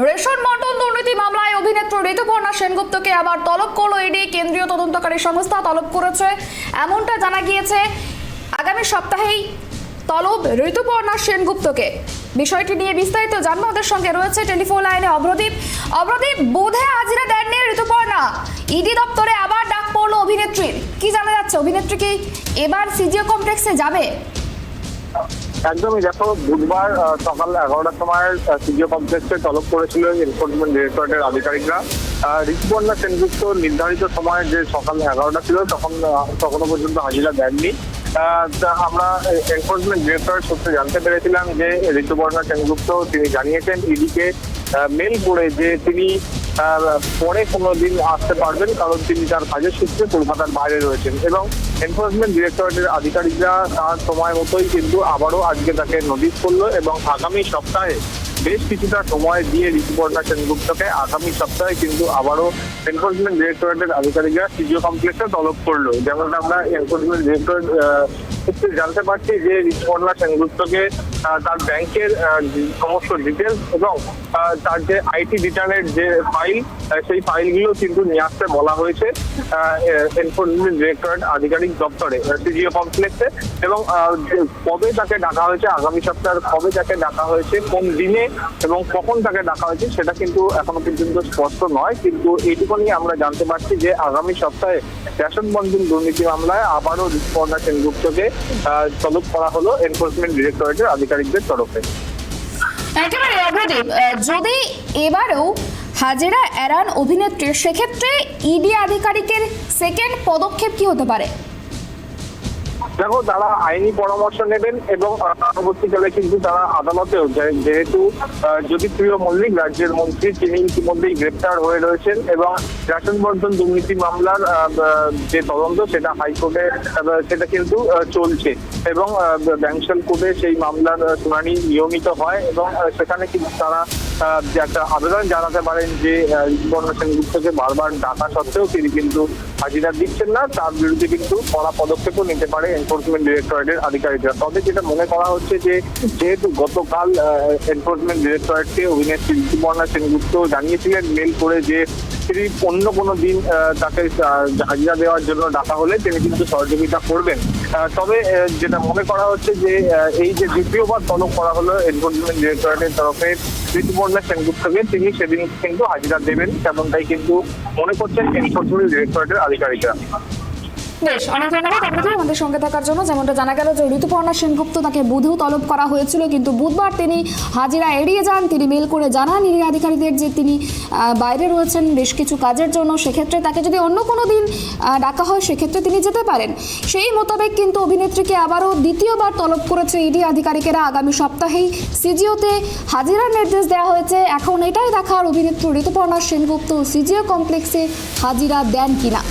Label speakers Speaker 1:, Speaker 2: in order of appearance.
Speaker 1: Ration বন্টন দুর্নীতি মামলায় অভিনেত্রী ঋতুপর্ণা সেনগুপ্তকে আবার তলব করলো ইডি। কেন্দ্রীয় তদন্তকারী সংস্থা তলব করেছে এমনটা জানা গিয়েছে। আগামী সপ্তাহেই তলব ঋতুপর্ণা সেনগুপ্তকে। বিষয়টি নিয়ে বিস্তারিত জানবো, আমাদের সঙ্গে রয়েছে টেলিফোন লাইনে অভ্রদীপ। বোধে হাজিরা দেননি ঋতুপর্ণা, ইডি দপ্তরে আবার ডাক পড়লো অভিনেত্রীর। কি জানা যাচ্ছে, অভিনেত্রী কি এবার সিজিও কমপ্লেক্সে যাবে?
Speaker 2: একদমই, দেখো বুধবার সকাল 11টার সময় সিজিও কমপ্লেক্সে তলব করেছিল এনফোর্সমেন্ট ডিরেক্টরেটের আধিকারিকরা। ঋতুপর্ণা সেনগুপ্ত নির্ধারিত সময় যে সকাল 11টা ছিল তখনও পর্যন্ত হাজিরা দেননি। আমরা এনফোর্সমেন্ট ডিরেক্টরের সূত্রে জানতে পেরেছিলাম যে ঋতুপর্ণা সেনগুপ্ত তিনি জানিয়েছেন ইডিকে মেল করে যে তিনি পরে কোনো দিন আসতে পারবেন, কারণ তিনি তার কাজের সূত্রে কলকাতার বাইরে রয়েছেন। এবং এনফোর্সমেন্ট ডিরেক্টরেটের আধিকারিকরা তার সময় মতোই কিন্তু আবারও আজকে তাকে নোটিশ করলো এবং আগামী সপ্তাহে বেশ কিছুটা সময় দিয়ে ঋতুপর্ণা সেনগুপ্তকে আগামী সপ্তাহে কিন্তু আবারও এনফোর্সমেন্ট ডিরেক্টরেটের আধিকারিকরা সিজিও কমপ্লেক্সে তলব করলো। যেমনটা আমরা এনফোর্সমেন্ট ডিরেক্টরেট জানতে পারছি যে ঋতুপর্ণা সেনগুপ্তকে তার ব্যাংকের সমস্ত ডিটেলস এবং তার যে আইটি রিটার্নের যে ফাইল, সেই ফাইলগুলো কিন্তু নিয়ে আসতে বলা হয়েছে এনফোর্সমেন্ট ডিরেক্টরেট আধিকারিক দপ্তরে সিজিও কমপ্লেক্সে। এবং কবে তাকে ডাকা হয়েছে, আগামী সপ্তাহে কবে তাকে ডাকা হয়েছে, কোন দিনে এবং কখন তাকে ডাকা হয়েছে সেটা কিন্তু এখনো পর্যন্ত স্পষ্ট নয়। কিন্তু এইটুকুনি আমরা জানতে পারছি যে আগামী সপ্তাহে রেশন বন্টন দুর্নীতি মামলায় আবারও ঋতুপর্ণা সেনগুপ্তকে তলব করা হলো এনফোর্সমেন্ট ডিরেক্টরেটের আধিকারিকদের তরফে।
Speaker 1: একেবারে অভ্রদীপ, যদি এবারেও হাজিরা এড়ান অভিনেত্রী, সেক্ষেত্রে ইডি আধিকারিকের সেকেন্ড পদক্ষেপ কি হতে পারে?
Speaker 2: দেখো, তারা আইনি পরামর্শ নেবেন এবং পরবর্তীকালে কিন্তু তারা আদালতেও, যেহেতু জ্যোতিপ্রিয় মল্লিক রাজ্যের মন্ত্রী, তিনি ইতিমধ্যেই গ্রেপ্তার হয়ে রয়েছেন এবং রেশন বন্টন দুর্নীতি মামলার যে তদন্ত সেটা হাইকোর্টে সেটা কিন্তু চলছে এবং ব্যাংশাল কোর্টে সেই মামলার শুনানি নিয়মিত হয় এবং সেখানে কিন্তু তারা একটা আবেদন জানাতে পারেন যে ঋতুপর্ণা সেনগুপ্তকে বারবার ডাকা সত্ত্বেও তিনি কিন্তু হাজিরা দিচ্ছেন না, তার বিরুদ্ধে কিন্তু কড়া পদক্ষেপও নিতে পারে এনফোর্সমেন্ট ডিরেক্টরেটের আধিকারিকরা। তবে যেটা মনে করা হচ্ছে যে যেহেতু গতকাল এনফোর্সমেন্ট ডিরেক্টরেটকে অভিনেত্রী ঋতুপর্ণা সেনগুপ্ত জানিয়েছিলেন মেল করে যে তিনি অন্য কোনো দিন তাকে হাজিরা দেওয়ার জন্য ডাকা হলে তিনি কিন্তু সহযোগিতা করবেন। তবে যেটা মনে করা হচ্ছে যে এই যে দ্বিতীয়বার তলব করা হলো এনফোর্সমেন্ট ডিরেক্টরেটের তরফে ঋতুপর্ণা সেনগুপ্তকে, তিনি সেদিন কিন্তু হাজিরা দেবেন, তেমনটাই কিন্তু মনে করছেন এনফোর্সমেন্ট ডিরেক্টরেটের আধিকারিকরা।
Speaker 1: বেশ, অনেক ধন্যবাদ আপনাদের আমাদের সঙ্গে থাকার জন্য। যেমনটা জানা গেল যে ঋতুপর্ণা সেনগুপ্ত তাকে বুধেও তলব করা হয়েছিল, কিন্তু বুধবার তিনি হাজিরা এড়িয়ে যান। তিনি মেল করে জানান ইডি আধিকারিকদের যে তিনি বাইরে রয়েছেন বেশ কিছু কাজের জন্য। সেক্ষেত্রে তাকে যদি অন্য কোনো দিন ডাকা হয় সেক্ষেত্রে তিনি যেতে পারেন। সেই মোতাবেক কিন্তু অভিনেত্রীকে আবারও দ্বিতীয়বার তলব করেছে ইডি আধিকারিকেরা। আগামী সপ্তাহেই সিজিওতে হাজিরার নির্দেশ দেওয়া হয়েছে। এখন এটাই দেখার অভিনেত্রী ঋতুপর্ণা সেনগুপ্ত সিজিও কমপ্লেক্সে হাজিরা দেন কিনা।